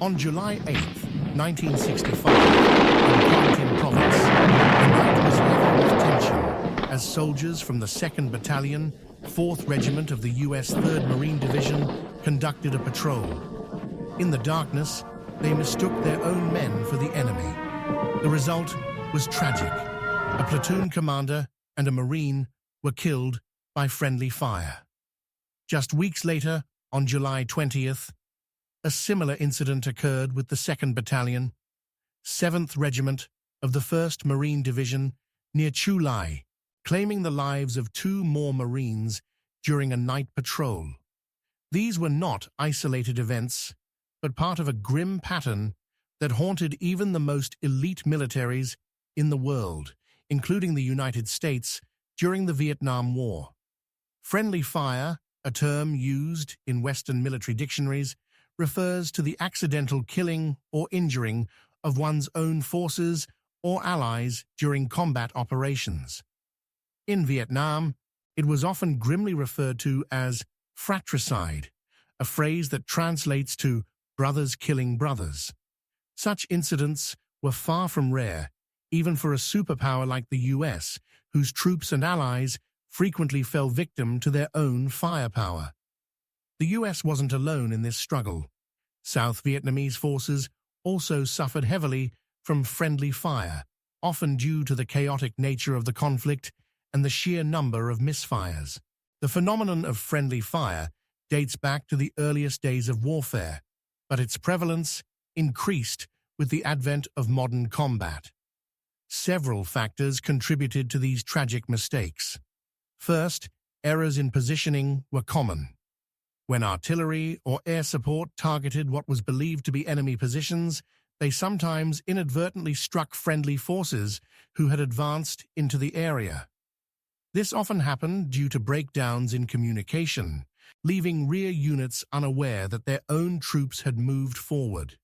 On July 8, 1965, in Warrington province, the night was level with tension as soldiers from the 2nd Battalion, 4th Regiment of the U.S. 3rd Marine Division conducted a patrol. In the darkness, they mistook their own men for the enemy. The result was tragic. A platoon commander and a Marine were killed by friendly fire. Just weeks later, on July 20th, a similar incident occurred with the 2nd Battalion, 7th Regiment of the 1st Marine Division near Chu Lai, claiming the lives of 2 more Marines during a night patrol. These were not isolated events, but part of a grim pattern that haunted even the most elite militaries in the world, including the United States, during the Vietnam War. Friendly fire, a term used in Western military dictionaries, refers to the accidental killing or injuring of one's own forces or allies during combat operations. In Vietnam, it was often grimly referred to as fratricide, a phrase that translates to brothers killing brothers. Such incidents were far from rare, even for a superpower like the US, whose troops and allies frequently fell victim to their own firepower. The US wasn't alone in this struggle. South Vietnamese forces also suffered heavily from friendly fire, often due to the chaotic nature of the conflict and the sheer number of misfires. The phenomenon of friendly fire dates back to the earliest days of warfare, but its prevalence increased with the advent of modern combat. Several factors contributed to these tragic mistakes. First, errors in positioning were common. When artillery or air support targeted what was believed to be enemy positions, they sometimes inadvertently struck friendly forces who had advanced into the area. This often happened due to breakdowns in communication, leaving rear units unaware that their own troops had moved forward.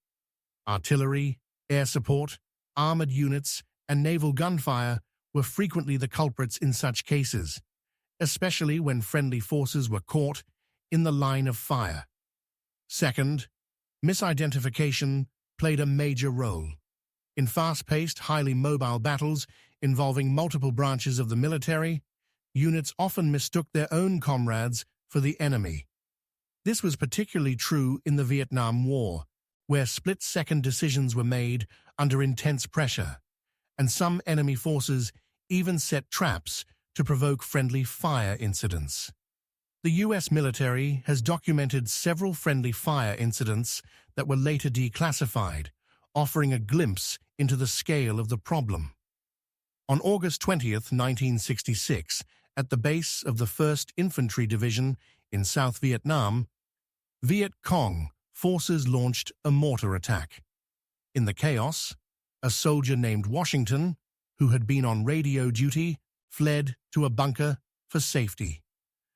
Artillery, air support, armored units, and naval gunfire were frequently the culprits in such cases, especially when friendly forces were caught in the line of fire. Second, misidentification played a major role. In fast-paced, highly mobile battles involving multiple branches of the military, units often mistook their own comrades for the enemy. This was particularly true in the Vietnam War, where split-second decisions were made under intense pressure, and some enemy forces even set traps to provoke friendly fire incidents. The U.S. military has documented several friendly fire incidents that were later declassified, offering a glimpse into the scale of the problem. On August 20, 1966, at the base of the 1st Infantry Division in South Vietnam, Viet Cong forces launched a mortar attack. In the chaos, a soldier named Washington, who had been on radio duty, fled to a bunker for safety.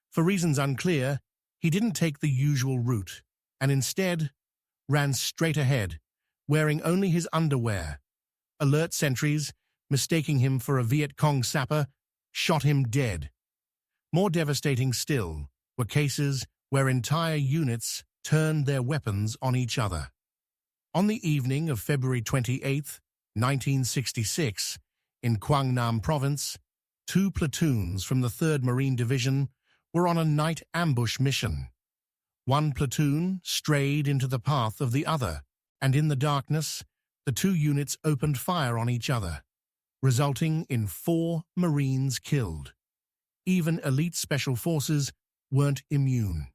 For reasons unclear, he didn't take the usual route, and instead ran straight ahead, wearing only his underwear. Alert sentries, mistaking him for a Viet Cong sapper, shot him dead. More devastating still were cases where entire units turned their weapons on each other. On the evening of February 28, 1966, in Quang Nam Province, 2 platoons from the 3rd Marine Division were on a night ambush mission. One platoon strayed into the path of the other, and in the darkness, the 2 units opened fire on each other, resulting in 4 Marines killed. Even elite special forces weren't immune.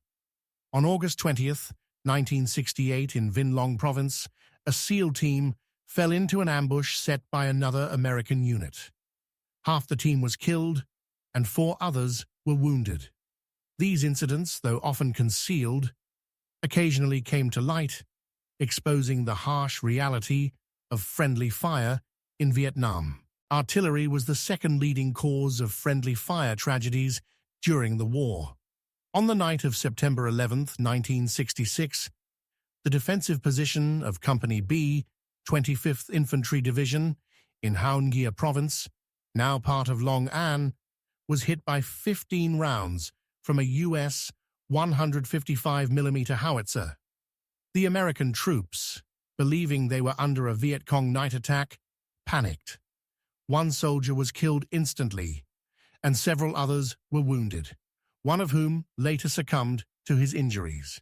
On August 20th, 1968, in Vinh Long Province, a SEAL team fell into an ambush set by another American unit. Half the team was killed, and 4 others were wounded. These incidents, though often concealed, occasionally came to light, exposing the harsh reality of friendly fire in Vietnam. Artillery was the second leading cause of friendly fire tragedies during the war. On the night of September 11, 1966, the defensive position of Company B, 25th Infantry Division, in Hang Gia Province, now part of Long An, was hit by 15 rounds from a U.S. 155mm howitzer. The American troops, believing they were under a Viet Cong night attack, panicked. One soldier was killed instantly, and several others were wounded, one of whom later succumbed to his injuries.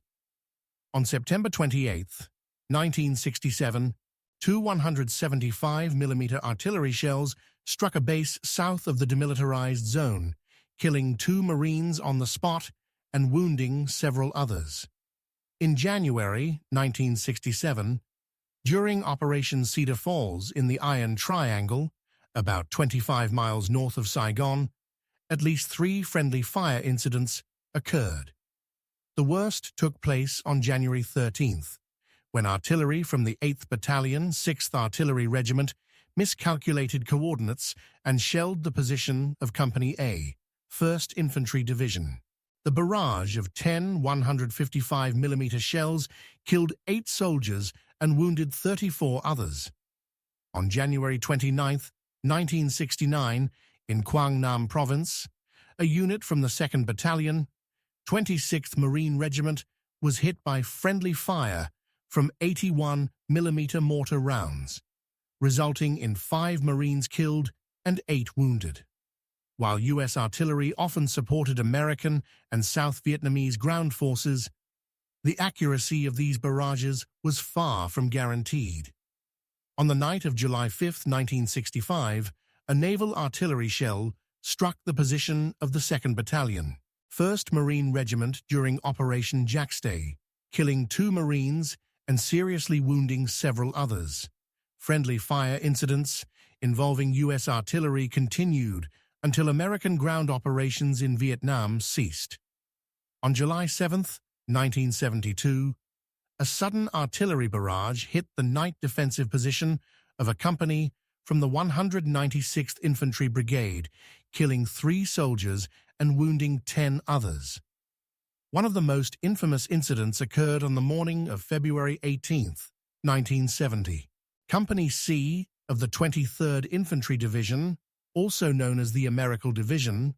On September 28, 1967, two 175mm artillery shells struck a base south of the demilitarized zone, killing 2 Marines on the spot and wounding several others. In January 1967, during Operation Cedar Falls in the Iron Triangle, about 25 miles north of Saigon, at least 3 friendly fire incidents occurred. The worst took place on January 13th, when artillery from the 8th Battalion, 6th Artillery Regiment miscalculated coordinates and shelled the position of Company A, 1st Infantry Division. The barrage of 10 155mm shells killed 8 soldiers and wounded 34 others. On January 29, 1969, in Quang Nam Province, a unit from the 2nd Battalion, 26th Marine Regiment, was hit by friendly fire from 81mm mortar rounds, resulting in 5 Marines killed and 8 wounded. While U.S. artillery often supported American and South Vietnamese ground forces, the accuracy of these barrages was far from guaranteed. On the night of July 5, 1965, a naval artillery shell struck the position of the 2nd Battalion, 1st Marine Regiment during Operation Jackstay, killing 2 Marines and seriously wounding several others. Friendly fire incidents involving U.S. artillery continued until American ground operations in Vietnam ceased. On July 7, 1972, a sudden artillery barrage hit the night defensive position of a company from the 196th Infantry Brigade, killing 3 soldiers and wounding 10 others. One of the most infamous incidents occurred on the morning of February 18, 1970. Company C of the 23rd Infantry Division, also known as the Americal Division,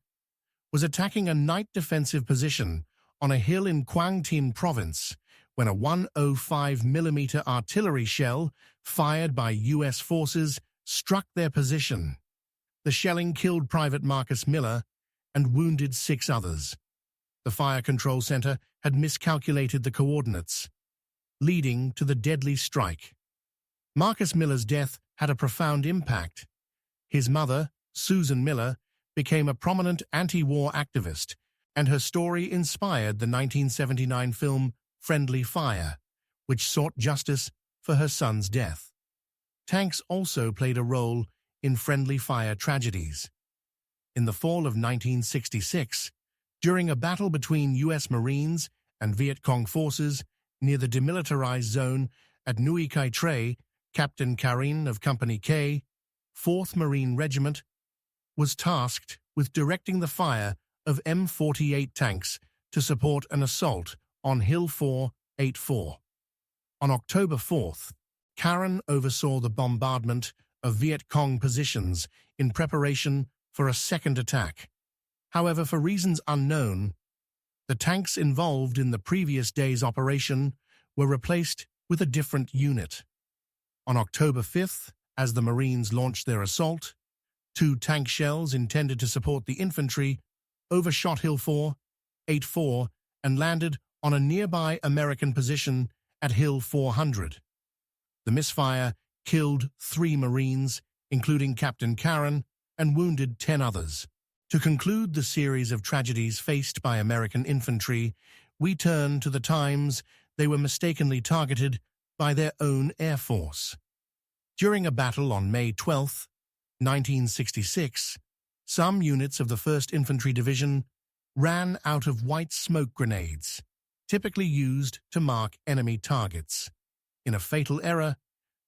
was attacking a night defensive position on a hill in Quang Tin Province when a 105mm artillery shell fired by U.S. forces struck their position. The shelling killed Private Marcus Miller and wounded 6 others. The Fire Control Center had miscalculated the coordinates, leading to the deadly strike. Marcus Miller's death had a profound impact. His mother, Susan Miller, became a prominent anti-war activist, and her story inspired the 1979 film Friendly Fire, which sought justice for her son's death. Tanks also played a role in friendly fire tragedies. In the fall of 1966, during a battle between U.S. Marines and Viet Cong forces near the demilitarized zone at Nui Kai Tre, Captain Karin of Company K, 4th Marine Regiment, was tasked with directing the fire of M48 tanks to support an assault on Hill 484. On October 4th, Karin oversaw the bombardment of Viet Cong positions in preparation for a second attack. However, for reasons unknown, the tanks involved in the previous day's operation were replaced with a different unit. On October 5th, as the Marines launched their assault, 2 tank shells intended to support the infantry overshot Hill 484 and landed on a nearby American position at Hill 400. The misfire killed 3 Marines, including Captain Karin, and wounded 10 others. To conclude the series of tragedies faced by American infantry, we turn to the times they were mistakenly targeted by their own Air Force. During a battle on May 12, 1966, some units of the 1st Infantry Division ran out of white smoke grenades, typically used to mark enemy targets. In a fatal error,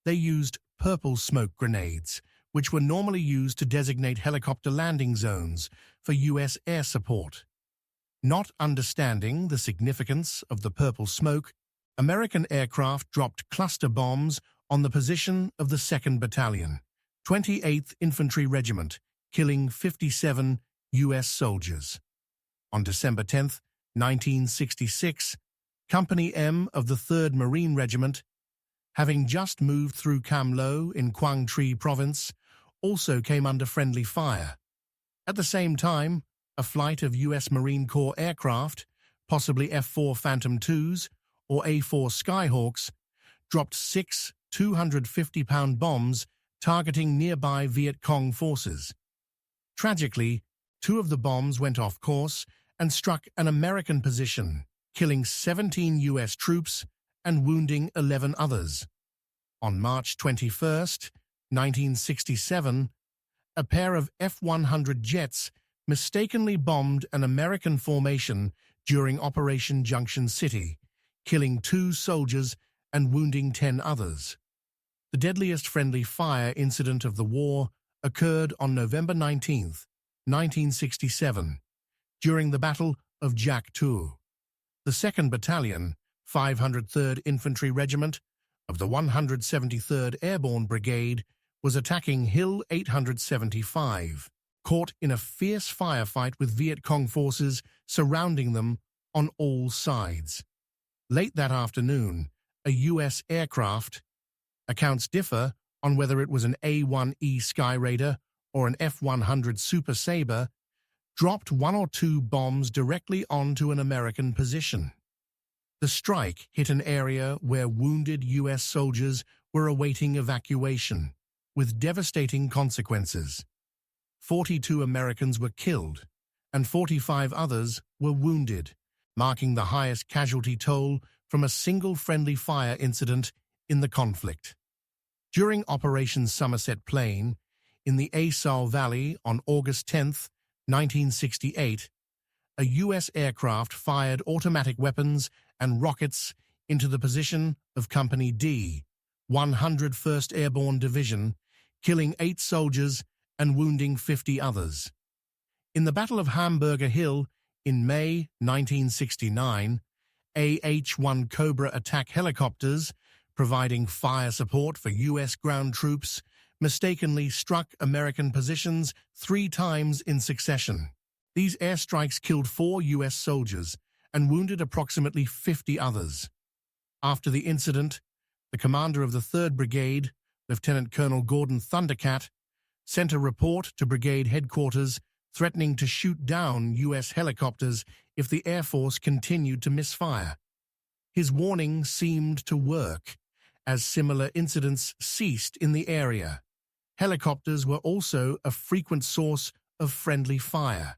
they used purple smoke grenades, which were normally used to designate helicopter landing zones for U.S. air support. Not understanding the significance of the purple smoke, American aircraft dropped cluster bombs on the position of the 2nd Battalion, 28th Infantry Regiment, killing 57 U.S. soldiers. On December 10, 1966, Company M of the 3rd Marine Regiment having just moved through Cam Lo in Quang Tri Province, also came under friendly fire. At the same time, a flight of U.S. Marine Corps aircraft, possibly F-4 Phantom IIs or A-4 Skyhawks, dropped 6 250-pound bombs targeting nearby Viet Cong forces. Tragically, 2 of the bombs went off course and struck an American position, killing 17 U.S. troops and wounding 11 others. On March 21, 1967, a pair of F-100 jets mistakenly bombed an American formation during Operation Junction City, killing 2 soldiers and wounding 10 others. The deadliest friendly fire incident of the war occurred on November 19, 1967, during the Battle of Jak Tu. The 2nd Battalion, 503rd Infantry Regiment of the 173rd Airborne Brigade was attacking Hill 875, caught in a fierce firefight with Viet Cong forces surrounding them on all sides. Late that afternoon, a U.S. aircraft, accounts differ on whether it was an A-1E Skyraider or an F-100 Super Sabre, dropped 1 or 2 bombs directly onto an American position. The strike hit an area where wounded U.S. soldiers were awaiting evacuation, with devastating consequences. 42 Americans were killed, and 45 others were wounded, marking the highest casualty toll from a single friendly fire incident in the conflict. During Operation Somerset Plain, in the Asal Valley on August 10, 1968, a U.S. aircraft fired automatic weapons and rockets into the position of Company D, 101st Airborne Division, killing 8 soldiers and wounding 50 others. In the Battle of Hamburger Hill in May 1969, AH-1 Cobra attack helicopters, providing fire support for U.S. ground troops, mistakenly struck American positions 3 times in succession. These airstrikes killed 4 U.S. soldiers and wounded approximately 50 others. After the incident, the commander of the 3rd Brigade, Lieutenant Colonel Gordon Thundercat, sent a report to brigade headquarters threatening to shoot down U.S. helicopters if the Air Force continued to misfire. His warning seemed to work, as similar incidents ceased in the area. Helicopters were also a frequent source of friendly fire.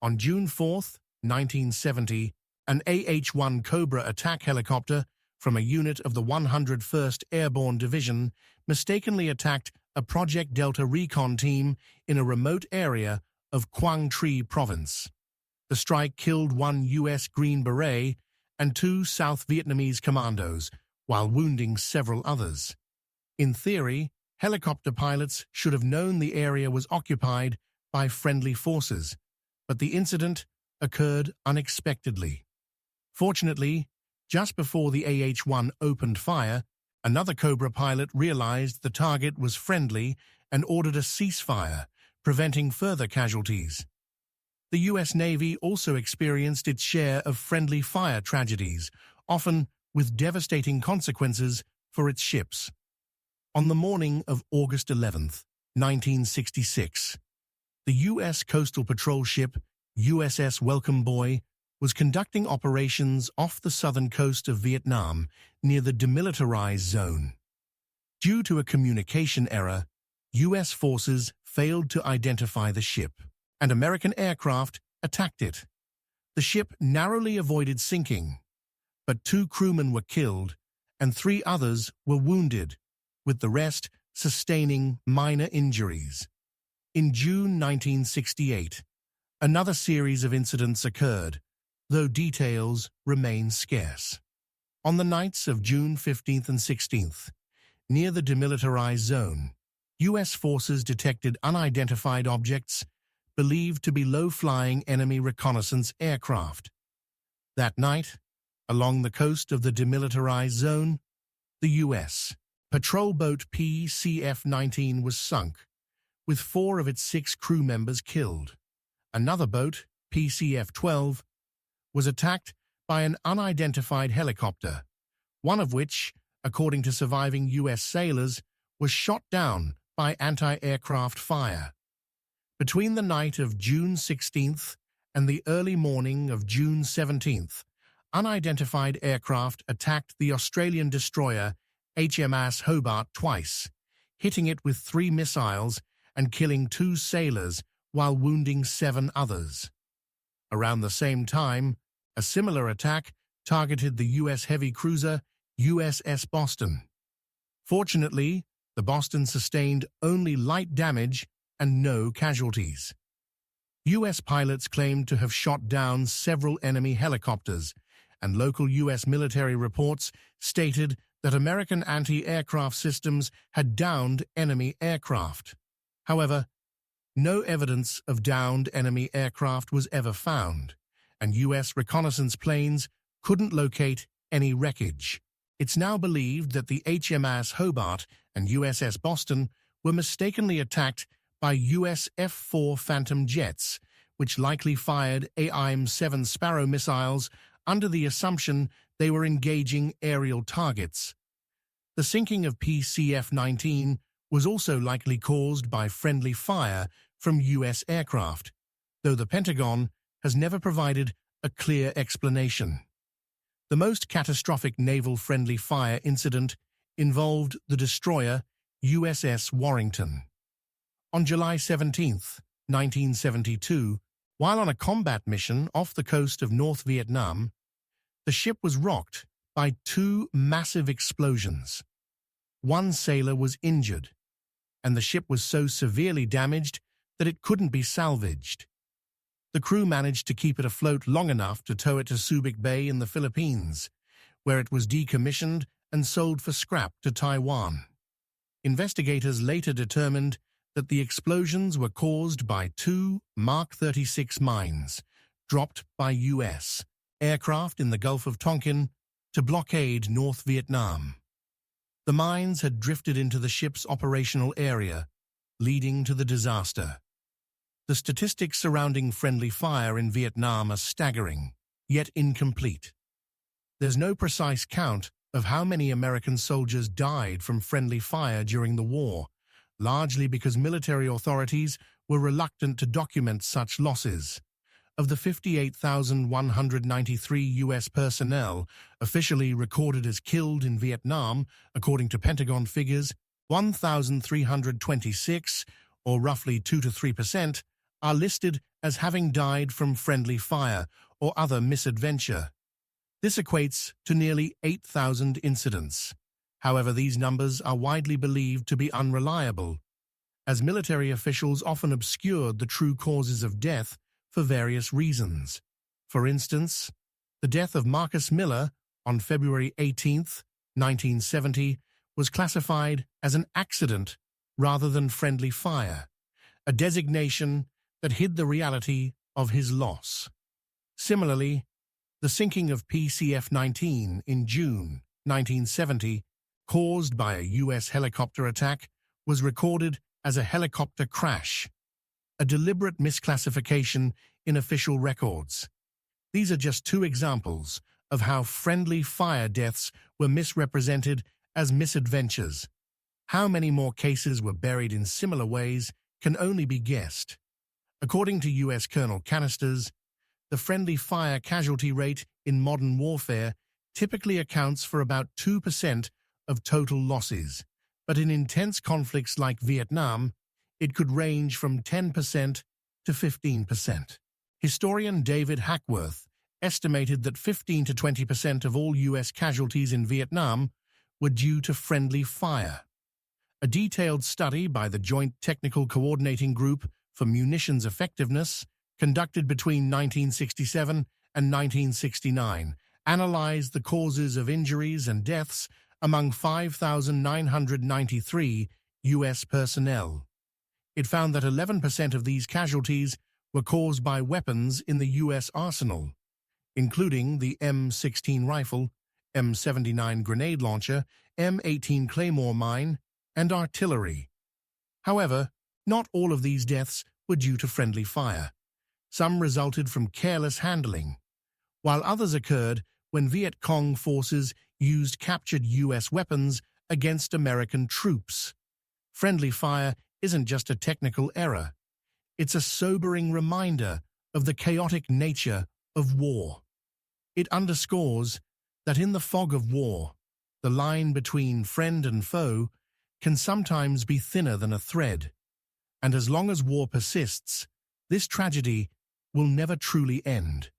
On June 4, 1970, an AH-1 Cobra attack helicopter from a unit of the 101st Airborne Division mistakenly attacked a Project Delta recon team in a remote area of Quang Tri Province. The strike killed 1 U.S. Green Beret and 2 South Vietnamese commandos, while wounding several others. In theory, helicopter pilots should have known the area was occupied by friendly forces, but the incident occurred unexpectedly. Fortunately, just before the AH-1 opened fire, another Cobra pilot realized the target was friendly and ordered a ceasefire, preventing further casualties. The U.S. Navy also experienced its share of friendly fire tragedies, often with devastating consequences for its ships. On the morning of August 11, 1966, the U.S. Coastal Patrol ship USS Welcome Boy was conducting operations off the southern coast of Vietnam near the demilitarized zone. Due to a communication error, U.S. forces failed to identify the ship, and American aircraft attacked it. The ship narrowly avoided sinking, but 2 crewmen were killed and 3 others were wounded, with the rest sustaining minor injuries. In June 1968, another series of incidents occurred, though details remain scarce. On the nights of June 15th and 16th, near the demilitarized zone, U.S. forces detected unidentified objects believed to be low-flying enemy reconnaissance aircraft. That night, along the coast of the demilitarized zone, the U.S. patrol boat PCF-19 was sunk, with 4 of its 6 crew members killed. Another boat, PCF-12, was attacked by an unidentified helicopter, one of which according to surviving U.S. sailors, was shot down by anti-aircraft fire. Between the night of June 16th and the early morning of June 17th, unidentified aircraft attacked the Australian destroyer HMS Hobart twice, hitting it with 3 missiles and killing 2 sailors while wounding 7 others. Around the same time, a similar attack targeted the U.S. heavy cruiser USS Boston. Fortunately, the Boston sustained only light damage and no casualties. U.S. pilots claimed to have shot down several enemy helicopters, and local U.S. military reports stated that American anti-aircraft systems had downed enemy aircraft. However, no evidence of downed enemy aircraft was ever found, and U.S. reconnaissance planes couldn't locate any wreckage. It's now believed that the HMS Hobart and USS Boston were mistakenly attacked by U.S. F-4 Phantom jets, which likely fired AIM-7 Sparrow missiles under the assumption they were engaging aerial targets. The sinking of PCF-19 was also likely caused by friendly fire from U.S. aircraft, though the Pentagon has never provided a clear explanation. The most catastrophic naval friendly fire incident involved the destroyer USS Warrington. On July 17, 1972, while on a combat mission off the coast of North Vietnam, the ship was rocked by 2 massive explosions. 1 sailor was injured, and the ship was so severely damaged that it couldn't be salvaged. The crew managed to keep it afloat long enough to tow it to Subic Bay in the Philippines, where it was decommissioned and sold for scrap to Taiwan. Investigators later determined that the explosions were caused by 2 Mark 36 mines dropped by U.S. aircraft in the Gulf of Tonkin to blockade North Vietnam. The mines had drifted into the ship's operational area, leading to the disaster. The statistics surrounding friendly fire in Vietnam are staggering, yet incomplete. There's no precise count of how many American soldiers died from friendly fire during the war, largely because military authorities were reluctant to document such losses. Of the 58,193 U.S. personnel officially recorded as killed in Vietnam, according to Pentagon figures, 1,326, or roughly 2 to 3%, are listed as having died from friendly fire or other misadventure. This equates to nearly 8,000 incidents. However, these numbers are widely believed to be unreliable, as military officials often obscured the true causes of death for various reasons. For instance, the death of Marcus Miller on February 18, 1970, was classified as an accident rather than friendly fire, a designation that hid the reality of his loss. Similarly, the sinking of PCF-19 in June 1970, caused by a U.S. helicopter attack, was recorded as a helicopter crash, a deliberate misclassification in official records. These are just 2 examples of how friendly fire deaths were misrepresented as misadventures. How many more cases were buried in similar ways can only be guessed. According to U.S. Colonel Canisters, the friendly fire casualty rate in modern warfare typically accounts for about 2% of total losses, but in intense conflicts like Vietnam, it could range from 10% to 15%. Historian David Hackworth estimated that 15 to 20% of all U.S. casualties in Vietnam were due to friendly fire. A detailed study by the Joint Technical Coordinating Group for Munitions Effectiveness, conducted between 1967 and 1969, analyzed the causes of injuries and deaths among 5,993 U.S. personnel. It found that 11% of these casualties were caused by weapons in the U.S. arsenal, including the M16 rifle, M79 grenade launcher, M18 Claymore mine, and artillery. However, not all of these deaths were due to friendly fire. Some resulted from careless handling, while others occurred when Viet Cong forces used captured U.S. weapons against American troops. Friendly fire isn't just a technical error. It's a sobering reminder of the chaotic nature of war. It underscores that in the fog of war, the line between friend and foe can sometimes be thinner than a thread. And as long as war persists, this tragedy will never truly end.